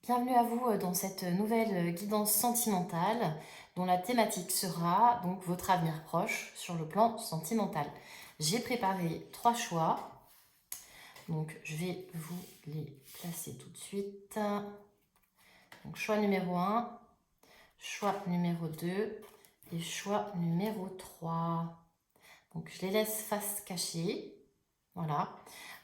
Bienvenue à vous dans cette nouvelle guidance sentimentale dont la thématique sera donc votre avenir proche sur le plan sentimental. J'ai préparé 3 choix, donc je vais vous les placer tout de suite. Donc choix numéro 1, choix numéro 2 et choix numéro 3. Donc je les laisse face cachée. Voilà.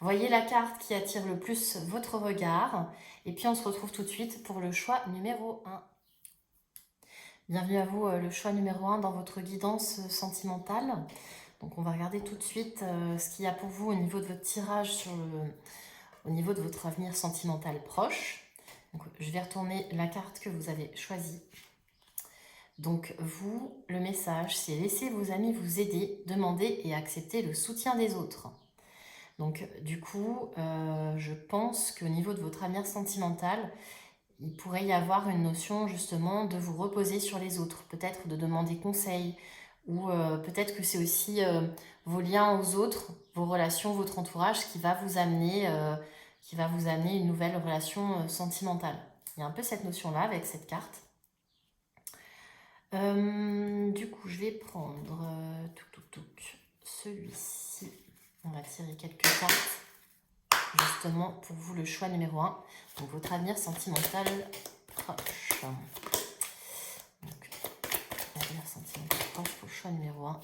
Voyez la carte qui attire le plus votre regard. Et puis on se retrouve tout de suite pour le choix numéro 1. Bienvenue à vous, le choix numéro 1 dans votre guidance sentimentale. Donc on va regarder tout de suite ce qu'il y a pour vous au niveau de votre tirage au niveau de votre avenir sentimental proche. Donc, je vais retourner la carte que vous avez choisie. Donc vous, le message, c'est laissez vos amis vous aider, demander et accepter le soutien des autres. Donc du coup, je pense qu'au niveau de votre avenir sentimental, il pourrait y avoir une notion justement de vous reposer sur les autres, peut-être de demander conseil, ou peut-être que c'est aussi vos liens aux autres, vos relations, votre entourage qui va vous amener une nouvelle relation sentimentale. Il y a un peu cette notion-là avec cette carte. Du coup, je vais prendre celui-ci. On va tirer quelques cartes justement pour vous, le choix numéro 1. Donc votre avenir sentimental proche. Donc, avenir sentimental proche pour le choix numéro 1.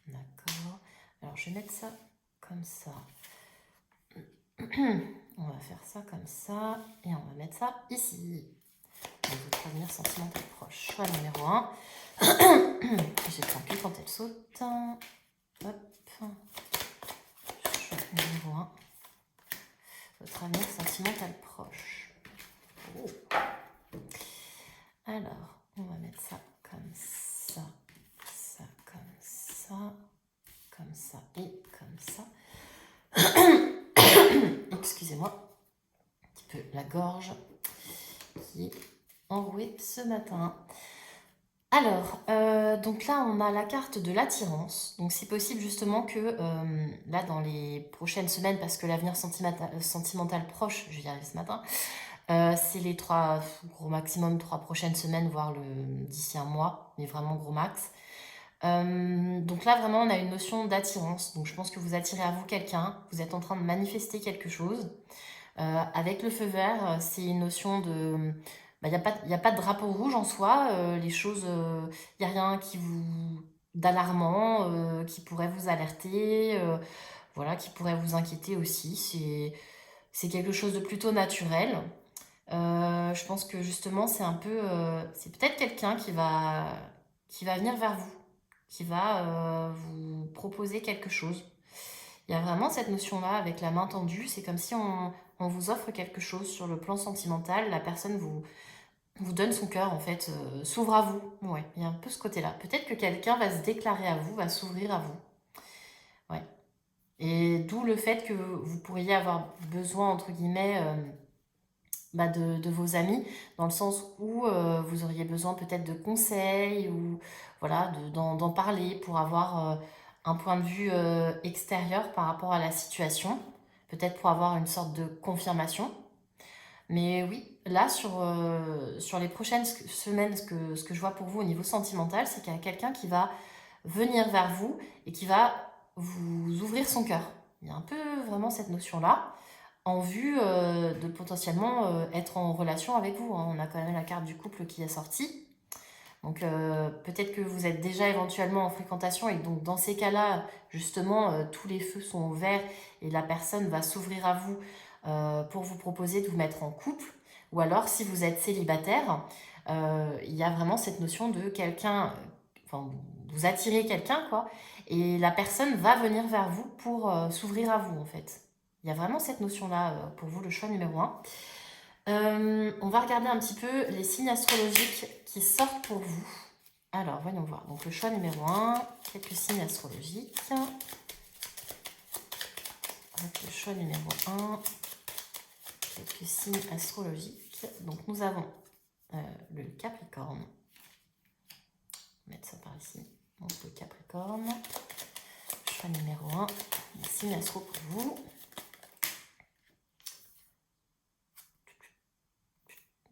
D'accord. Alors je vais mettre ça comme ça. On va faire ça comme ça. Et on va mettre ça ici. Donc votre avenir sentimental proche. Choix numéro 1. J'ai tranquille quand elle saute. Hop. Choix numéro 1. Votre avenir sentimental proche. Oh. Alors, on va mettre ça comme ça, ça comme ça, comme ça et comme ça. Excusez-moi, un petit peu la gorge qui est enrouée ce matin. Alors, donc là, on a la carte de l'attirance. Donc, c'est possible justement que là, dans les prochaines semaines, parce que l'avenir sentimental proche, je vais y arriver ce matin, c'est les 3, gros maximum 3 prochaines semaines, voire d'ici un mois, mais vraiment gros max. Donc là, vraiment, on a une notion d'attirance. Donc, je pense que vous attirez à vous quelqu'un, vous êtes en train de manifester quelque chose. Avec le feu vert, c'est une notion de... Il n'y a pas de drapeau rouge en soi, les choses, il n'y a rien d'alarmant, qui pourrait vous alerter, voilà, qui pourrait vous inquiéter aussi. C'est quelque chose de plutôt naturel. Je pense que justement, c'est peut-être quelqu'un qui va venir vers vous, qui va vous proposer quelque chose. Il y a vraiment cette notion-là avec la main tendue. C'est comme si on vous offre quelque chose sur le plan sentimental. La personne vous donne son cœur, en fait, s'ouvre à vous. Ouais, il y a un peu ce côté-là. Peut-être que quelqu'un va se déclarer à vous, va s'ouvrir à vous. Ouais. Et d'où le fait que vous pourriez avoir besoin, entre guillemets, de vos amis, dans le sens où vous auriez besoin peut-être de conseils ou voilà, d'en parler pour avoir un point de vue extérieur par rapport à la situation, peut-être pour avoir une sorte de confirmation. Mais oui, là, sur les prochaines semaines, ce que je vois pour vous au niveau sentimental, c'est qu'il y a quelqu'un qui va venir vers vous et qui va vous ouvrir son cœur. Il y a un peu vraiment cette notion-là en vue de potentiellement être en relation avec vous. Hein. On a quand même la carte du couple qui est sortie. Donc peut-être que vous êtes déjà éventuellement en fréquentation et donc dans ces cas-là, justement, tous les feux sont ouverts et la personne va s'ouvrir à vous pour vous proposer de vous mettre en couple. Ou alors, si vous êtes célibataire, il y a vraiment cette notion de quelqu'un, enfin, vous attirez quelqu'un, quoi, et la personne va venir vers vous pour s'ouvrir à vous, en fait. Il y a vraiment cette notion-là pour vous, le choix numéro 1. On va regarder un petit peu les signes astrologiques qui sortent pour vous. Alors, voyons voir. Donc, le choix numéro 1, quelques signes astrologiques. Donc, le choix numéro 1, quelques signes astrologiques. Donc, nous avons le Capricorne. On va mettre ça par ici. Donc, le Capricorne. Choix numéro 1, les signes astro pour vous.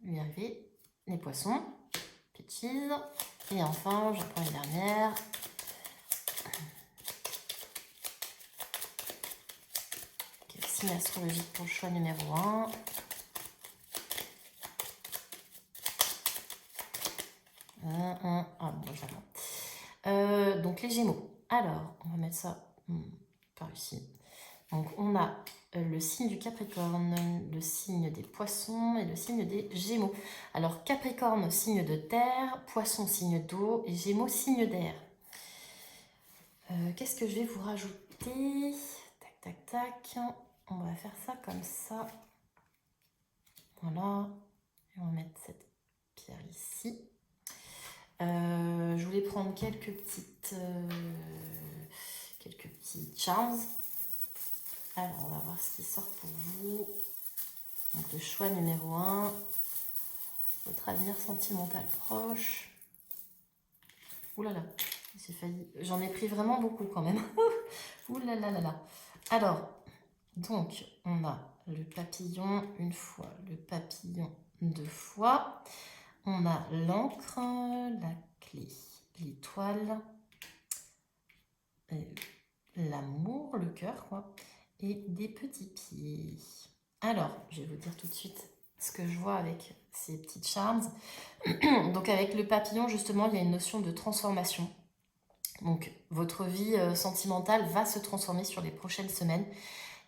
lui arriver. Les poissons, Peaches. Et enfin, je prends les dernières. Quel signe astrologique pour le choix numéro 1? Ah bon, j'attends. Donc les Gémeaux. Alors, on va mettre ça par ici. Donc on a le signe du Capricorne, le signe des Poissons et le signe des Gémeaux. Alors Capricorne, signe de terre, Poisson, signe d'eau et Gémeaux, signe d'air. Qu'est-ce que je vais vous rajouter? Tac, tac, tac. On va faire ça comme ça. Voilà. Et on va mettre cette pierre ici. Je voulais prendre quelques petits charms. Alors, on va voir ce qui sort pour vous. Donc, le choix numéro 1. Votre avenir sentimental proche. Ouh là là, j'ai failli. J'en ai pris vraiment beaucoup quand même. Ouh là là là là. Alors, donc, on a le papillon une fois, le papillon deux fois. On a l'encre, la clé, l'étoile, l'amour, le cœur, quoi, et des petits pieds. Alors, je vais vous dire tout de suite ce que je vois avec ces petites charms. Donc, avec le papillon, justement, il y a une notion de transformation. Donc, votre vie sentimentale va se transformer sur les prochaines semaines.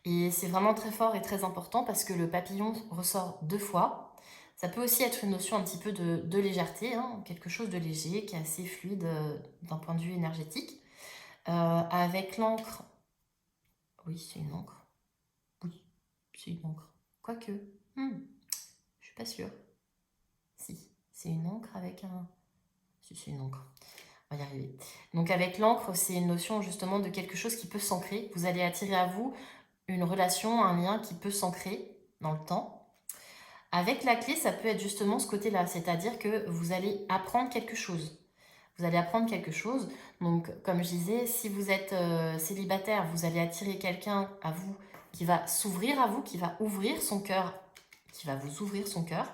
Et c'est vraiment très fort et très important parce que le papillon ressort 2 fois. Ça peut aussi être une notion un petit peu de légèreté, hein, quelque chose de léger, qui est assez fluide d'un point de vue énergétique. Avec l'encre, oui, c'est une encre. Oui, c'est une encre. Quoique, je suis pas sûre. Si, c'est une encre avec un... Si, c'est une encre. On va y arriver. Donc avec l'encre, c'est une notion justement de quelque chose qui peut s'ancrer. Vous allez attirer à vous une relation, un lien qui peut s'ancrer dans le temps. Avec la clé, ça peut être justement ce côté-là, c'est-à-dire que vous allez apprendre quelque chose. Vous allez apprendre quelque chose. Donc, comme je disais, si vous êtes célibataire, vous allez attirer quelqu'un à vous qui va s'ouvrir à vous, qui va ouvrir son cœur, qui va vous ouvrir son cœur.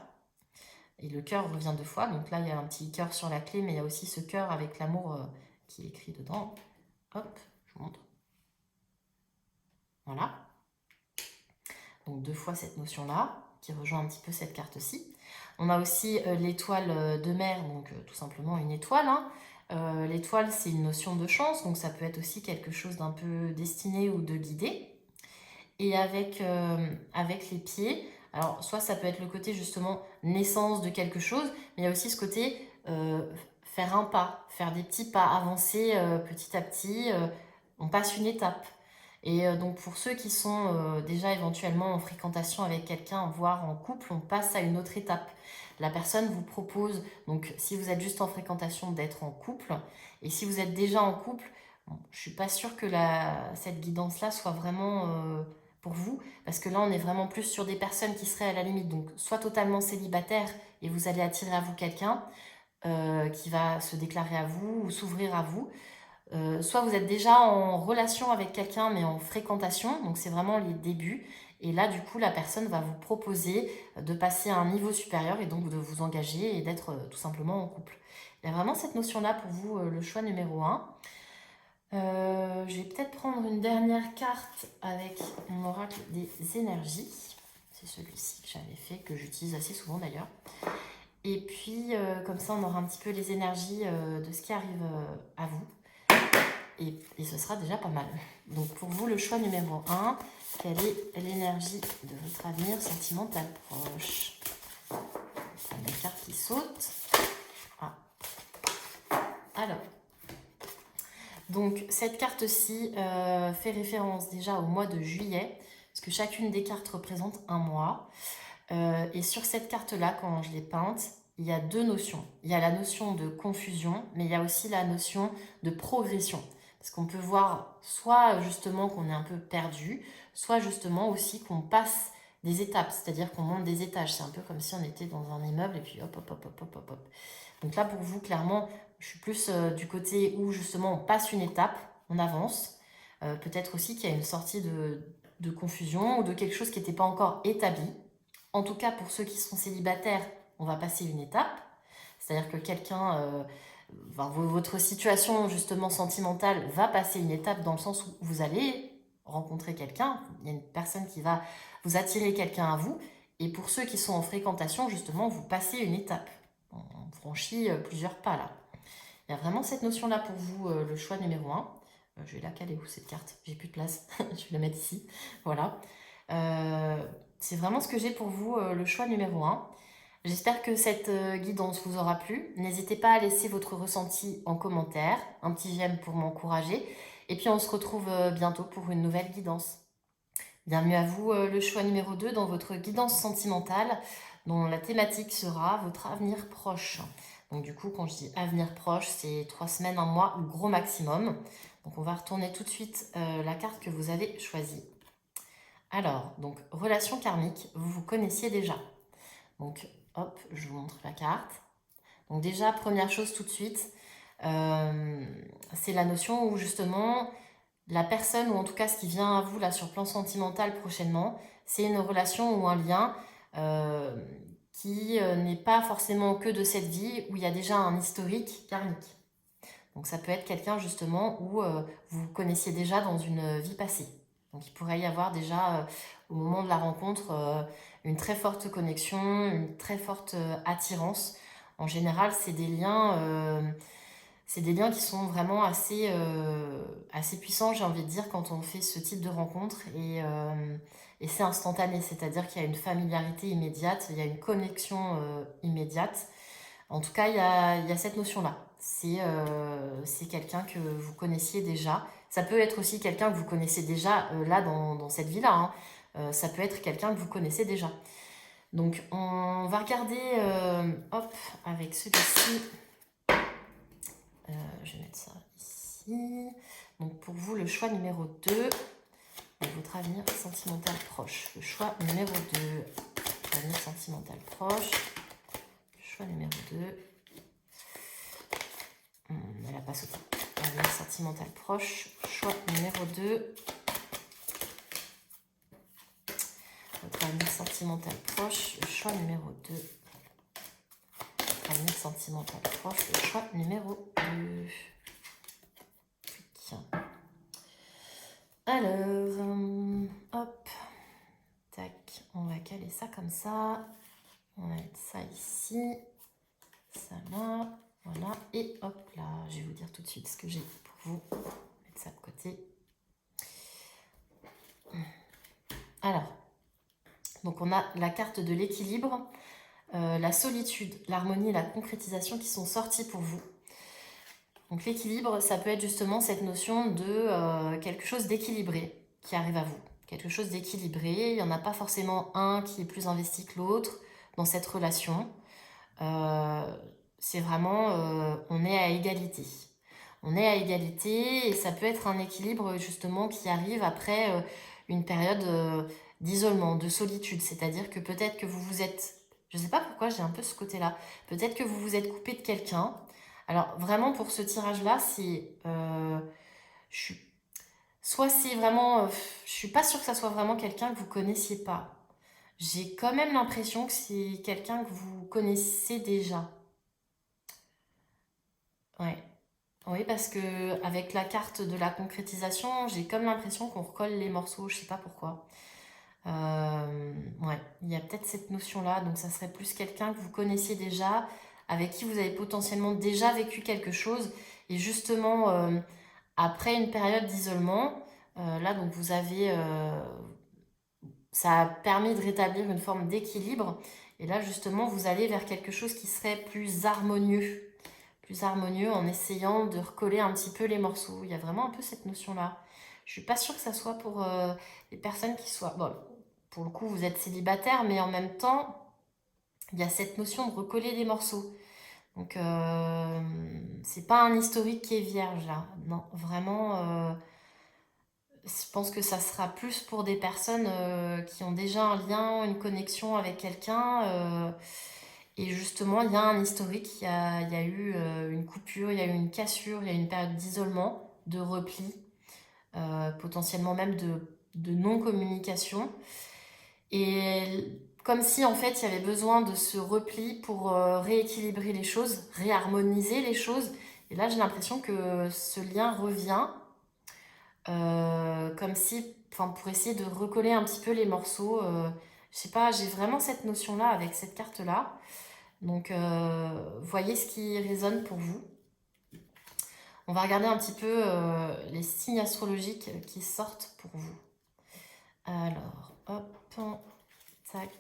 Et le cœur revient 2 fois. Donc là, il y a un petit cœur sur la clé, mais il y a aussi ce cœur avec l'amour qui est écrit dedans. Hop, je vous montre. Voilà. Donc 2 fois cette notion-là, qui rejoint un petit peu cette carte-ci. On a aussi l'étoile de mer, donc tout simplement une étoile. Hein. L'étoile, c'est une notion de chance, donc ça peut être aussi quelque chose d'un peu destiné ou de guidé. Et avec les pieds, alors soit ça peut être le côté justement naissance de quelque chose, mais il y a aussi ce côté faire un pas, faire des petits pas, avancer petit à petit, on passe une étape. Et donc pour ceux qui sont déjà éventuellement en fréquentation avec quelqu'un, voire en couple, on passe à une autre étape. La personne vous propose, donc si vous êtes juste en fréquentation, d'être en couple. Et si vous êtes déjà en couple, bon, je ne suis pas sûre que cette guidance-là soit vraiment pour vous. Parce que là, on est vraiment plus sur des personnes qui seraient à la limite. Donc soit totalement célibataires et vous allez attirer à vous quelqu'un qui va se déclarer à vous ou s'ouvrir à vous. Soit vous êtes déjà en relation avec quelqu'un mais en fréquentation, donc c'est vraiment les débuts. Et là, du coup, la personne va vous proposer de passer à un niveau supérieur et donc de vous engager et d'être tout simplement en couple. Il y a vraiment cette notion-là pour vous, le choix numéro 1. Je vais peut-être prendre une dernière carte avec mon oracle des énergies. C'est celui-ci que j'avais fait, que j'utilise assez souvent d'ailleurs. Et puis, comme ça, on aura un petit peu les énergies de ce qui arrive à vous. Et ce sera déjà pas mal. Donc pour vous, le choix numéro 1, quelle est l'énergie de votre avenir sentimental proche? Des cartes qui sautent. Ah. Alors, donc cette carte-ci fait référence déjà au mois de juillet, parce que chacune des cartes représente un mois. Et sur cette carte-là, quand je l'ai peinte, il y a 2 notions. Il y a la notion de confusion, mais il y a aussi la notion de progression. Parce qu'on peut voir soit justement qu'on est un peu perdu, soit justement aussi qu'on passe des étapes, c'est-à-dire qu'on monte des étages. C'est un peu comme si on était dans un immeuble et puis hop, hop, hop, hop, hop, hop, hop. Donc là, pour vous, clairement, je suis plus du côté où justement on passe une étape, on avance. Peut-être aussi qu'il y a une sortie de confusion ou de quelque chose qui n'était pas encore établi. En tout cas, pour ceux qui sont célibataires, on va passer une étape. C'est-à-dire que quelqu'un, votre situation justement sentimentale va passer une étape dans le sens où vous allez rencontrer quelqu'un, il y a une personne qui va vous attirer quelqu'un à vous, et pour ceux qui sont en fréquentation, justement, vous passez une étape. On franchit plusieurs pas là. Il y a vraiment cette notion-là pour vous, le choix numéro 1. Je vais la caler où cette carte? J'ai plus de place, je vais la mettre ici. Voilà. C'est vraiment ce que j'ai pour vous, le choix numéro 1. J'espère que cette guidance vous aura plu. N'hésitez pas à laisser votre ressenti en commentaire, un petit j'aime pour m'encourager. Et puis on se retrouve bientôt pour une nouvelle guidance. Bienvenue à vous, le choix numéro 2 dans votre guidance sentimentale, dont la thématique sera votre avenir proche. Donc du coup, quand je dis avenir proche, c'est 3 semaines, 1 mois, ou gros maximum. Donc on va retourner tout de suite la carte que vous avez choisie. Alors, donc relation karmique, vous vous connaissiez déjà. Donc hop, je vous montre la carte. Donc déjà, première chose tout de suite, c'est la notion où justement la personne, ou en tout cas ce qui vient à vous là sur le plan sentimental prochainement, c'est une relation ou un lien qui n'est pas forcément que de cette vie, où il y a déjà un historique karmique. Donc ça peut être quelqu'un justement où vous connaissiez déjà dans une vie passée. Donc il pourrait y avoir déjà au moment de la rencontre une très forte connexion, une très forte attirance. En général, c'est des liens qui sont vraiment assez puissants, j'ai envie de dire, quand on fait ce type de rencontre. Et c'est instantané, c'est-à-dire qu'il y a une familiarité immédiate, il y a une connexion immédiate. En tout cas, il y a cette notion-là. C'est quelqu'un que vous connaissiez déjà. Ça peut être aussi quelqu'un que vous connaissez déjà là dans cette vie-là, hein. Ça peut être quelqu'un que vous connaissez déjà. Donc, on va regarder, hop, avec celui-ci. Je vais mettre ça ici. Donc, pour vous, le choix numéro 2, votre avenir sentimental proche. Le choix numéro 2, avenir sentimental proche. Choix numéro 2. Elle n'a pas sauté. Avenir sentimental proche. Choix numéro 2. Votre avenir sentimental proche. Le choix numéro 2. Votre avenir sentimental proche. Le choix numéro 2. Alors, hop. Tac. On va caler ça comme ça. On va mettre ça ici. Ça là. Voilà. Et hop là. Je vais vous dire tout de suite ce que j'ai pour vous. Mettre ça de côté. Alors, donc on a la carte de l'équilibre, la solitude, l'harmonie et la concrétisation qui sont sorties pour vous. Donc l'équilibre, ça peut être justement cette notion de quelque chose d'équilibré qui arrive à vous. Quelque chose d'équilibré, il n'y en a pas forcément un qui est plus investi que l'autre dans cette relation. C'est vraiment, on est à égalité. On est à égalité et ça peut être un équilibre justement qui arrive après une période d'isolement, de solitude. C'est-à-dire que peut-être que vous vous êtes, je ne sais pas pourquoi j'ai un peu ce côté-là, peut-être que vous vous êtes coupé de quelqu'un. Alors vraiment pour ce tirage-là, soit c'est vraiment, je suis pas sûre que ça soit vraiment quelqu'un que vous connaissiez pas. J'ai quand même l'impression que c'est quelqu'un que vous connaissez déjà. Ouais. Oui, parce que avec la carte de la concrétisation, j'ai comme l'impression qu'on recolle les morceaux, je sais pas pourquoi. Ouais, il y a peut-être cette notion-là, donc ça serait plus quelqu'un que vous connaissiez déjà, avec qui vous avez potentiellement déjà vécu quelque chose, et justement, après une période d'isolement, là, donc ça a permis de rétablir une forme d'équilibre, et là, justement, vous allez vers quelque chose qui serait plus harmonieux en essayant de recoller un petit peu les morceaux. Il y a vraiment un peu cette notion-là. Je suis pas sûre que ça soit pour les personnes qui soient... Bon, pour le coup, vous êtes célibataire, mais en même temps, il y a cette notion de recoller les morceaux. Donc, c'est pas un historique qui est vierge, là. Non, vraiment, je pense que ça sera plus pour des personnes qui ont déjà un lien, une connexion avec quelqu'un. Et justement, il y a un historique, il y a eu une coupure, il y a eu une cassure, il y a eu une période d'isolement, de repli, potentiellement même de non-communication. Et comme si en fait il y avait besoin de ce repli pour rééquilibrer les choses, réharmoniser les choses. Et là j'ai l'impression que ce lien revient comme si, enfin pour essayer de recoller un petit peu les morceaux. Je sais pas, j'ai vraiment cette notion-là avec cette carte-là. Donc voyez ce qui résonne pour vous. On va regarder un petit peu les signes astrologiques qui sortent pour vous. Alors, hop, tac.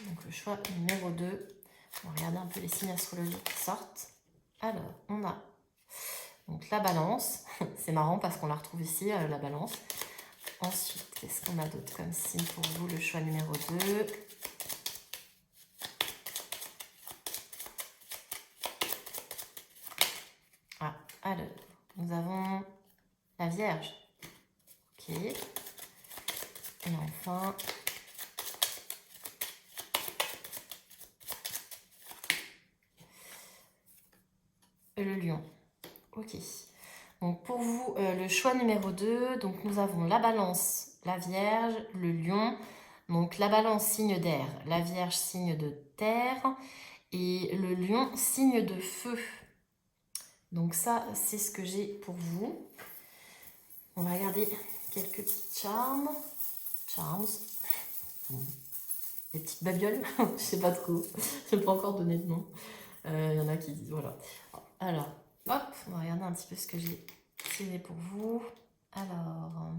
Donc le choix numéro 2. On va regarder un peu les signes astrologiques qui sortent. Alors, on a donc la balance. C'est marrant parce qu'on la retrouve ici, la balance. Ensuite, qu'est-ce qu'on a d'autre comme signe pour vous? Le choix numéro 2. Ah, alors, nous avons la Vierge. Ok. Et enfin, le Lion. Ok. Donc pour vous, le choix numéro 2, donc nous avons la Balance, la Vierge, le Lion. Donc la Balance, signe d'air, la Vierge, signe de terre, et le Lion, signe de feu. Donc ça, c'est ce que j'ai pour vous. On va regarder quelques petits charms. Des petites babioles, je sais pas trop. Je n'ai pas encore donné de nom. Il y en a qui disent, voilà. Alors, hop, on va regarder un petit peu ce que j'ai tiré pour vous. Alors,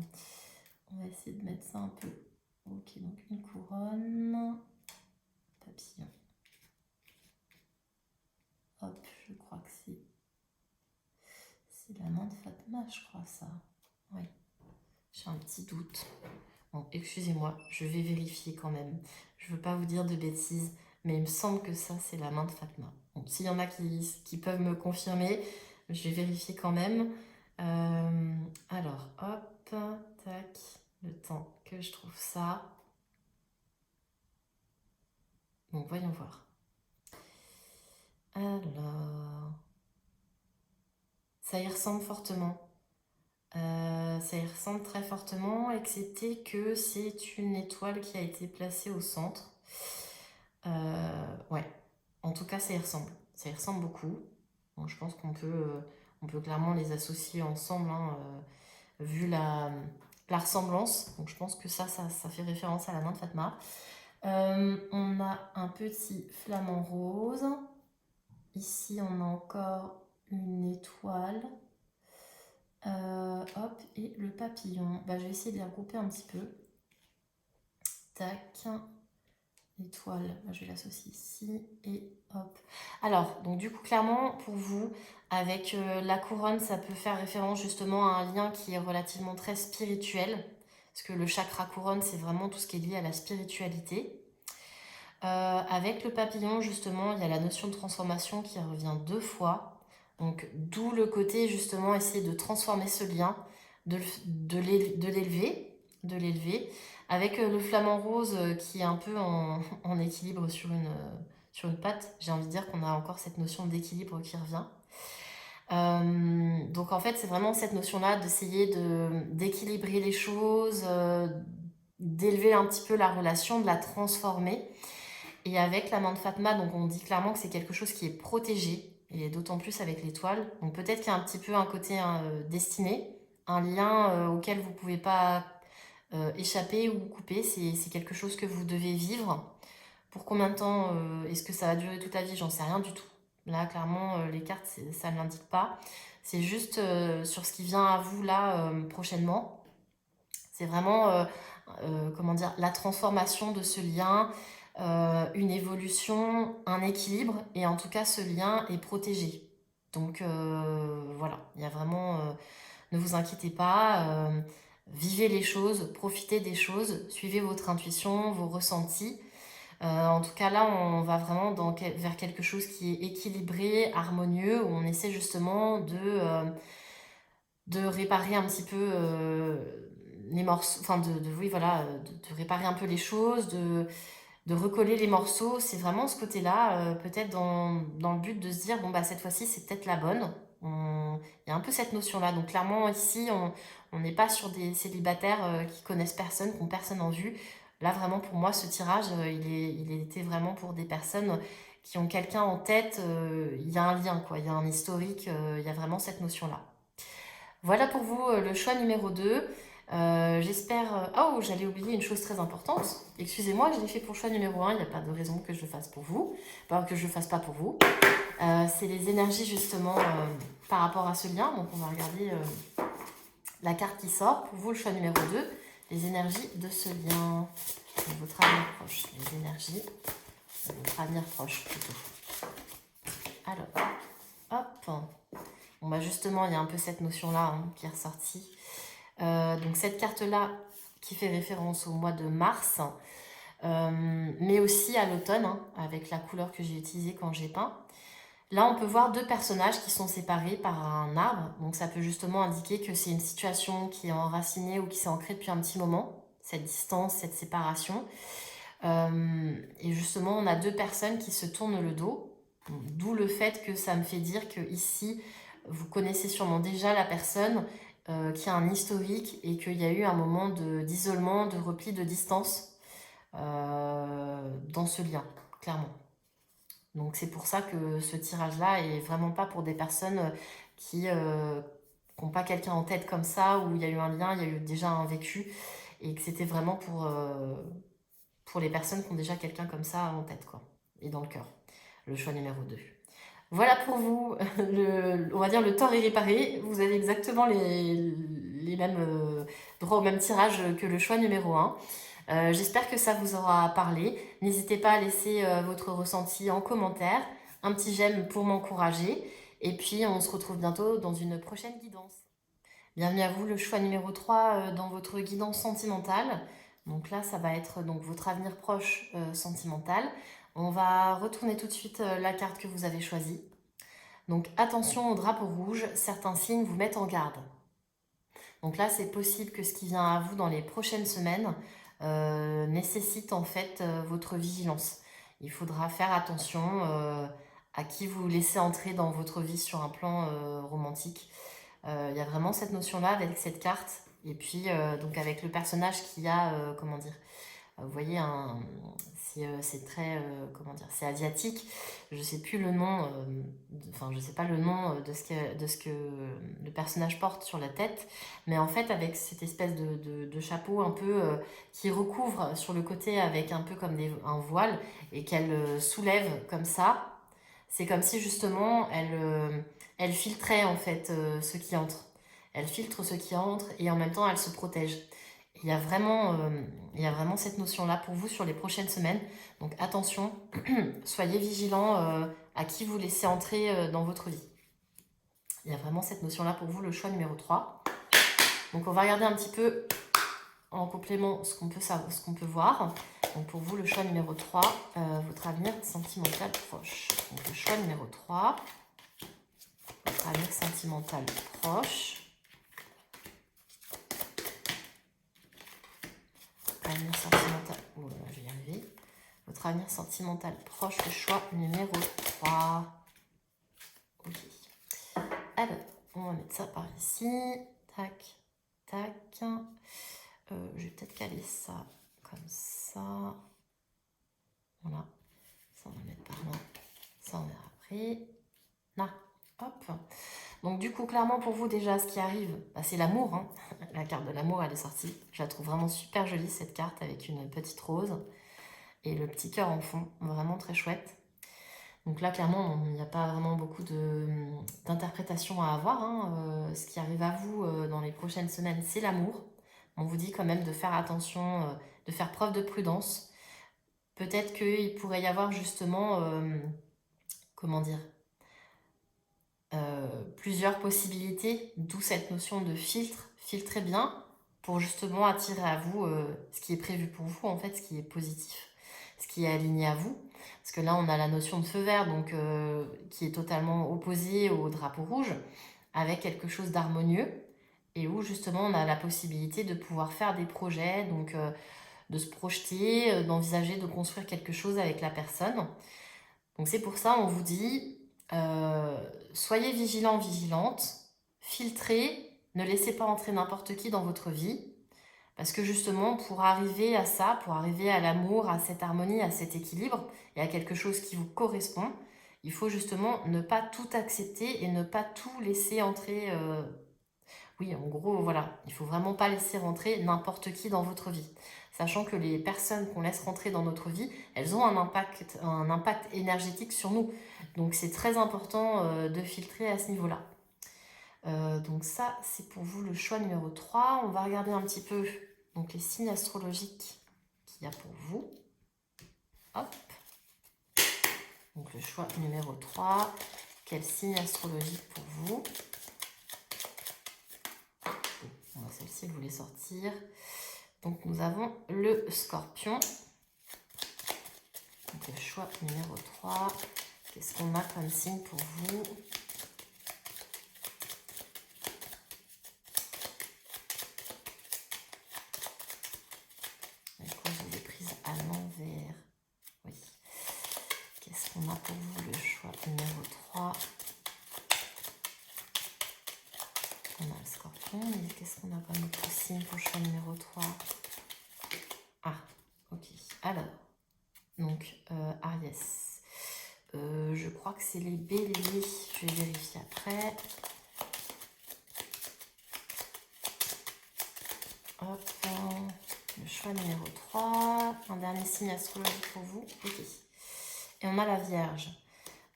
on va essayer de mettre ça un peu. Ok, donc une couronne, papillon. Hop, je crois que c'est la main de Fatma, je crois ça. Oui, j'ai un petit doute. Bon, excusez-moi, je vais vérifier quand même. Je veux pas vous dire de bêtises, mais il me semble que ça, c'est la main de Fatma. Bon, s'il y en a qui peuvent me confirmer, je vais vérifier quand même. Alors, hop, tac, le temps que je trouve ça. Bon, voyons voir. Alors, ça y ressemble fortement. Ça y ressemble très fortement, excepté que c'est une étoile qui a été placée au centre. Ouais, en tout cas, ça y ressemble. Ça y ressemble beaucoup. Donc, je pense on peut clairement les associer ensemble, hein, vu la ressemblance. Donc, je pense que ça fait référence à la main de Fatma. On a un petit flamant rose. Ici, on a encore une étoile. Hop, et le papillon. Bah, je vais essayer de les regrouper un petit peu. Tac. Étoile, bah, je vais l'associer ici. Et hop. Alors, donc du coup, clairement, pour vous, avec la couronne, ça peut faire référence justement à un lien qui est relativement très spirituel. Parce que le chakra couronne, c'est vraiment tout ce qui est lié à la spiritualité. Avec le papillon, justement, il y a la notion de transformation qui revient 2 fois. Donc, d'où le côté, justement, essayer de transformer ce lien, de l'élever. Avec le flamant rose qui est un peu en équilibre sur une patte. J'ai envie de dire qu'on a encore cette notion d'équilibre qui revient. Donc, en fait, c'est vraiment cette notion-là d'essayer d'équilibrer les choses, d'élever un petit peu la relation, de la transformer. Et avec la main de Fatma, donc on dit clairement que c'est quelque chose qui est protégé, et d'autant plus avec l'étoile. Donc peut-être qu'il y a un petit peu un côté destiné, un lien auquel vous ne pouvez pas échapper ou couper. C'est quelque chose que vous devez vivre. Pour combien de temps est-ce que ça va durer toute la vie? J'en sais rien du tout. Là, clairement, les cartes, ça ne l'indique pas. C'est juste sur ce qui vient à vous là prochainement. C'est vraiment, comment dire, la transformation de ce lien, une évolution, un équilibre, et en tout cas, ce lien est protégé. Donc voilà, il y a vraiment, ne vous inquiétez pas, vivez les choses, profitez des choses, suivez votre intuition, vos ressentis. En tout cas, là, on va vraiment vers quelque chose qui est équilibré, harmonieux, où on essaie justement de réparer un petit peu les morceaux, enfin oui, voilà, de réparer un peu les choses, de recoller les morceaux. C'est vraiment ce côté-là, peut-être dans le but de se dire, bon, bah, cette fois-ci, c'est peut-être la bonne. Il y a un peu cette notion-là. Donc, clairement, ici, on n'est pas sur des célibataires qui connaissent personne, qui n'ont personne en vue. Là, vraiment, pour moi, ce tirage, il était vraiment pour des personnes qui ont quelqu'un en tête. Il y a un lien, quoi. Il y a un historique. Il y a vraiment cette notion-là. Voilà pour vous le choix numéro 2. J'espère... Oh, j'allais oublier une chose très importante. Excusez-moi, je l'ai fait pour le choix numéro 1. Il n'y a pas de raison que je le fasse pour vous. Enfin, que je le fasse pas pour vous. C'est les énergies, justement, par rapport à ce lien. Donc, on va regarder la carte qui sort. Pour vous, le choix numéro 2. Les énergies de ce lien. De votre avenir proche. Les énergies de votre avenir proche, plutôt. Alors, hop. Bon, bah justement, il y a un peu cette notion-là qui est ressortie. Donc cette carte-là qui fait référence au mois de mars, mais aussi à l'automne, avec la couleur que j'ai utilisée quand j'ai peint. Là, on peut voir deux personnages qui sont séparés par un arbre. Donc ça peut justement indiquer que c'est une situation qui est enracinée ou qui s'est ancrée depuis un petit moment, cette distance, cette séparation. Et justement, on a deux personnes qui se tournent le dos. D'où le fait que ça me fait dire que ici, vous connaissez sûrement déjà la personne qui a un historique et qu'il y a eu un moment d'isolement, de repli, de distance dans ce lien, clairement. Donc c'est pour ça que ce tirage-là est vraiment pas pour des personnes qui n'ont pas quelqu'un en tête comme ça, où il y a eu un lien, il y a eu déjà un vécu, et que c'était vraiment pour les personnes qui ont déjà quelqu'un comme ça en tête, quoi, et dans le cœur. Le choix numéro 2. Voilà pour vous, on va dire le tort est réparé. Vous avez exactement les mêmes droits au même tirage que le choix numéro 1. J'espère que ça vous aura parlé. N'hésitez pas à laisser votre ressenti en commentaire, un petit j'aime pour m'encourager. Et puis on se retrouve bientôt dans une prochaine guidance. Bienvenue à vous, le choix numéro 3 dans votre guidance sentimentale. Donc là, ça va être donc votre avenir proche sentimental. On va retourner tout de suite la carte que vous avez choisie. Donc attention au drapeau rouge, certains signes vous mettent en garde. Donc là, c'est possible que ce qui vient à vous dans les prochaines semaines nécessite en fait votre vigilance. Il faudra faire attention à qui vous laissez entrer dans votre vie sur un plan romantique. Il y a vraiment cette notion-là avec cette carte. Et puis, donc avec le personnage qui a, comment dire, vous voyez, c'est très, comment dire, c'est asiatique. Je sais plus le nom, enfin, je sais pas le nom de ce que le personnage porte sur la tête. Mais en fait, avec cette espèce de chapeau un peu qui recouvre sur le côté avec un peu comme un voile et qu'elle soulève comme ça, c'est comme si justement elle filtrait en fait ce qui entre. Elle filtre ce qui entre et en même temps elle se protège. Il y a vraiment cette notion-là pour vous sur les prochaines semaines. Donc attention, soyez vigilants à qui vous laissez entrer dans votre vie. Il y a vraiment cette notion-là pour vous, le choix numéro 3. Donc on va regarder un petit peu en complément ce qu'on peut voir. Donc pour vous, le choix numéro 3, votre avenir sentimental proche. Donc le choix numéro 3, votre avenir sentimental proche. Avenir sentimental. Oh là là, je vais y arriver. Votre avenir sentimental proche, le choix numéro 3. Ok. Alors, on va mettre ça par ici. Tac, tac. Je vais peut-être caler ça comme ça. Voilà. Ça, on va mettre par là. Ça, on verra après. Là, hop. Donc du coup, clairement pour vous déjà, ce qui arrive, bah, c'est l'amour. La carte de l'amour, elle est sortie. Je la trouve vraiment super jolie, cette carte, avec une petite rose et le petit cœur en fond. Vraiment très chouette. Donc là, clairement, il n'y a pas vraiment beaucoup d'interprétation à avoir. Ce qui arrive à vous dans les prochaines semaines, c'est l'amour. On vous dit quand même de faire attention, de faire preuve de prudence. Peut-être qu'il pourrait y avoir justement, comment dire, plusieurs possibilités, d'où cette notion de filtre. Filtrez bien pour justement attirer à vous ce qui est prévu pour vous, en fait, ce qui est positif, ce qui est aligné à vous. Parce que là, on a la notion de feu vert, donc qui est totalement opposée au drapeau rouge, avec quelque chose d'harmonieux, et où justement on a la possibilité de pouvoir faire des projets, donc de se projeter, d'envisager de construire quelque chose avec la personne. Donc c'est pour ça, on vous dit, soyez vigilants, vigilantes, filtrez, ne laissez pas entrer n'importe qui dans votre vie. Parce que justement, pour arriver à ça, pour arriver à l'amour, à cette harmonie, à cet équilibre et à quelque chose qui vous correspond, il faut justement ne pas tout accepter et ne pas tout laisser entrer. Oui, en gros, voilà, il faut vraiment pas laisser rentrer n'importe qui dans votre vie. Sachant que les personnes qu'on laisse rentrer dans notre vie, elles ont un impact énergétique sur nous. Donc c'est très important de filtrer à ce niveau-là. Donc ça, c'est pour vous le choix numéro 3. On va regarder un petit peu donc, les signes astrologiques qu'il y a pour vous. Hop. Donc le choix numéro 3. Quel signe astrologique pour vous? Bon, celle-ci, elle voulait sortir. Donc nous avons le Scorpion. Donc le choix numéro 3. Qu'est-ce qu'on a comme signe pour vous? La cause des prises à l'envers. Oui. Qu'est-ce qu'on a pour vous? Le choix numéro 3. On a le Scorpion. Et qu'est-ce qu'on a comme autre signe pour le choix numéro 3? Ah, ok. Alors, donc, Aries. Je crois que c'est les béliers. Je vais vérifier après. Hop, le choix numéro 3. Un dernier signe astrologique pour vous. Ok. Et on a la Vierge.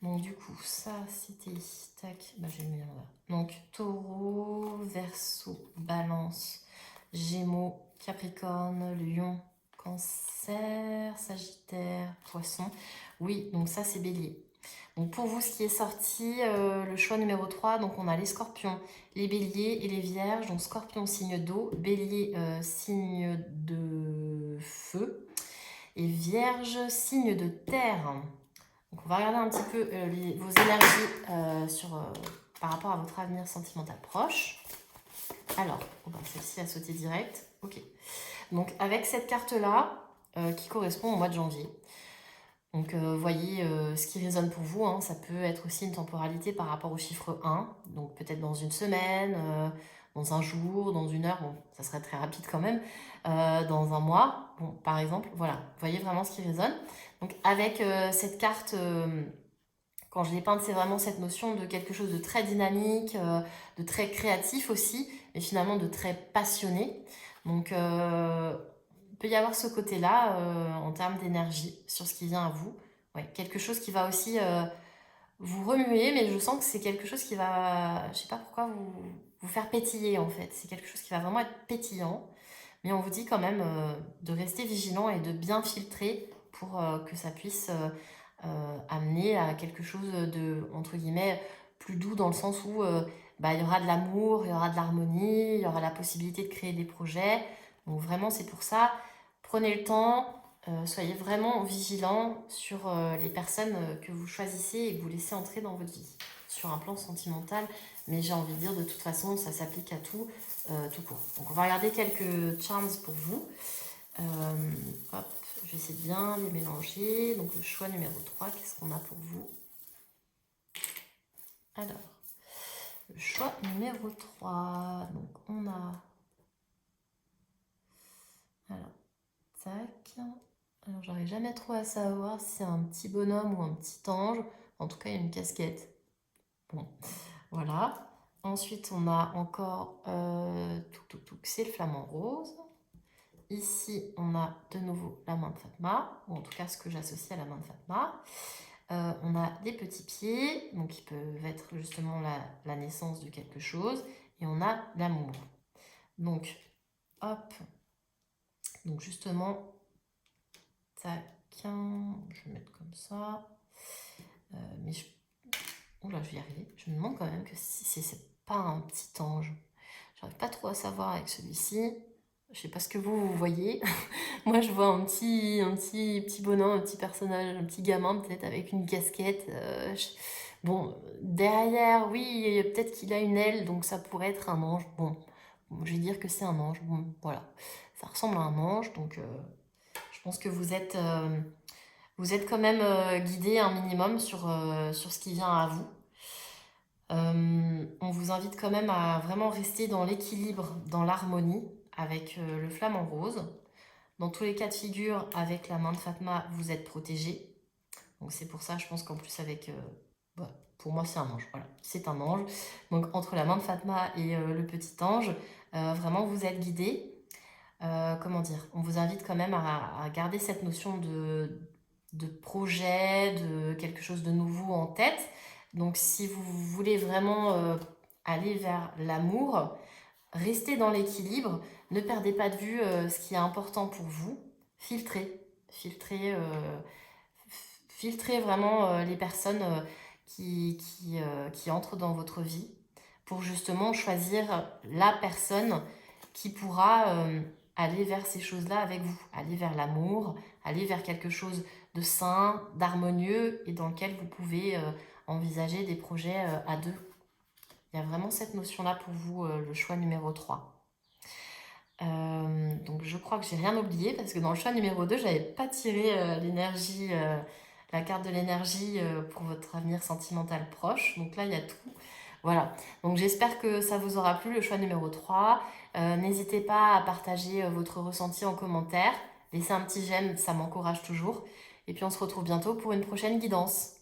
Donc du coup, ça c'était... Tac, bah, je vais le mettre là. Donc Taureau, Verseau, Balance, Gémeaux, Capricorne, Lion, Cancer, Sagittaire, Poisson. Oui, donc ça c'est Bélier. Donc pour vous, ce qui est sorti, le choix numéro 3, donc on a les Scorpions, les Béliers et les Vierges. Donc Scorpion, signe d'eau, Bélier, signe de feu et Vierge, signe de terre. Donc on va regarder un petit peu vos énergies par rapport à votre avenir sentimental proche. Alors, oh ben, celle-ci a sauté direct. Ok. Donc avec cette carte-là, qui correspond au mois de janvier. Donc voyez ce qui résonne pour vous. Hein. Ça peut être aussi une temporalité par rapport au chiffre 1. Donc peut-être dans une semaine, dans un jour, dans une heure. Bon, ça serait très rapide quand même. Dans un mois, bon, par exemple. Voilà, voyez vraiment ce qui résonne. Donc avec cette carte, quand je l'ai peinte, c'est vraiment cette notion de quelque chose de très dynamique, de très créatif aussi, mais finalement de très passionné. Donc il peut y avoir ce côté-là en termes d'énergie sur ce qui vient à vous. Ouais, quelque chose qui va aussi vous remuer, mais je sens que c'est quelque chose qui va, je sais pas pourquoi, vous faire pétiller en fait. C'est quelque chose qui va vraiment être pétillant, mais on vous dit quand même de rester vigilant et de bien filtrer pour que ça puisse amener à quelque chose de, entre guillemets, plus doux dans le sens où bah, il y aura de l'amour, il y aura de l'harmonie, il y aura la possibilité de créer des projets. Donc vraiment, c'est pour ça, prenez le temps, soyez vraiment vigilants sur les personnes que vous choisissez et que vous laissez entrer dans votre vie, sur un plan sentimental. Mais j'ai envie de dire, de toute façon, ça s'applique à tout, tout court. Donc on va regarder quelques charms pour vous. Hop, je vais essayer de bien les mélanger. Donc le choix numéro 3, qu'est-ce qu'on a pour vous? Alors, le choix numéro 3, donc on a... Alors, tac. Alors, j'arrive jamais trop à savoir si c'est un petit bonhomme ou un petit ange. En tout cas, il y a une casquette. Bon, voilà. Ensuite, on a encore... c'est le flamant rose. Ici, on a de nouveau la main de Fatma, ou en tout cas ce que j'associe à la main de Fatma. On a des petits pieds, donc qui peuvent être justement la naissance de quelque chose. Et on a l'amour. Donc, hop. Donc justement, tac, je vais mettre comme ça. Mais oula, je vais y arriver. Je me demande quand même que si c'est pas un petit ange. J'arrive pas trop à savoir avec celui-ci. Je sais pas ce que vous voyez. Moi, je vois un petit bonhomme, un petit personnage, un petit gamin peut-être avec une casquette. Bon, derrière, oui, peut-être qu'il a une aile, donc ça pourrait être un ange. Bon, je vais dire que c'est un ange. Bon, voilà, ça ressemble à un ange, donc je pense que vous êtes quand même guidé un minimum sur ce qui vient à vous. On vous invite quand même à vraiment rester dans l'équilibre, dans l'harmonie, avec le flamant rose. Dans tous les cas de figure, avec la main de Fatma, vous êtes protégé. Donc c'est pour ça, je pense qu'en plus avec... bah, pour moi, c'est un ange. Voilà, c'est un ange. Donc entre la main de Fatma et le petit ange, vraiment, vous êtes guidé. Comment dire? On vous invite quand même à garder cette notion de projet, de quelque chose de nouveau en tête. Donc si vous voulez vraiment aller vers l'amour, restez dans l'équilibre, ne perdez pas de vue ce qui est important pour vous, filtrez, filtrez, filtrez vraiment les personnes qui entrent dans votre vie pour justement choisir la personne qui pourra aller vers ces choses-là avec vous, aller vers l'amour, aller vers quelque chose de sain, d'harmonieux et dans lequel vous pouvez envisager des projets à deux. Il y a vraiment cette notion-là pour vous, le choix numéro 3. Donc je crois que j'ai rien oublié parce que dans le choix numéro 2, j'avais pas tiré l'énergie, la carte de l'énergie pour votre avenir sentimental proche. Donc là, il y a tout. Voilà. Donc j'espère que ça vous aura plu, le choix numéro 3. N'hésitez pas à partager votre ressenti en commentaire. Laissez un petit j'aime, ça m'encourage toujours. Et puis on se retrouve bientôt pour une prochaine guidance.